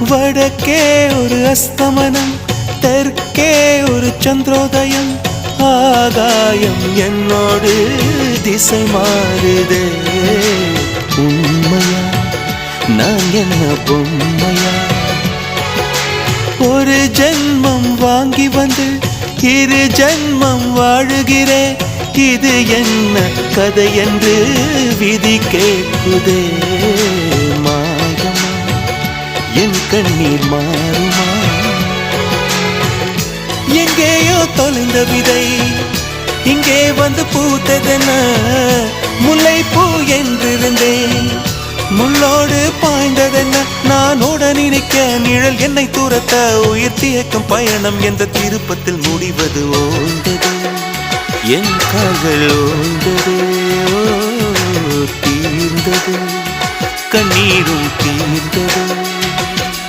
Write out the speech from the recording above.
வடக்கே ஒரு அஸ்தமனம், தெற்கே ஒரு சந்திரோதயம். ஆகாயம் என்னோடு திசை மாறுதே. உண்மையா நான் என்ன பொம்மையா? ஒரு ஜென்மம் வாங்கி வந்து இரு ஜென்மம் வாழுகிறேன். இது என்ன கதை என்று விதி கேட்குதே. மாயமா என் கண்ணீர் மாறுமா? எங்கேயோ தொலைந்த விதை இங்கே வந்து பூத்ததென. முல்லைப்பூ என்றிருந்தேன், முள்ளோடு பாய்ந்ததென்ன. நான் ஓட நினைக்க நிழல் என்னை துரத்த. உயிர் தியக்கம் பயணம் என்ற திருப்பத்தில் முடிவது ஓய்ந்தது. என் கால்கள் ஓய்ந்தது, தீர்ந்தது, கண்ணீரும் தீர்ந்தது.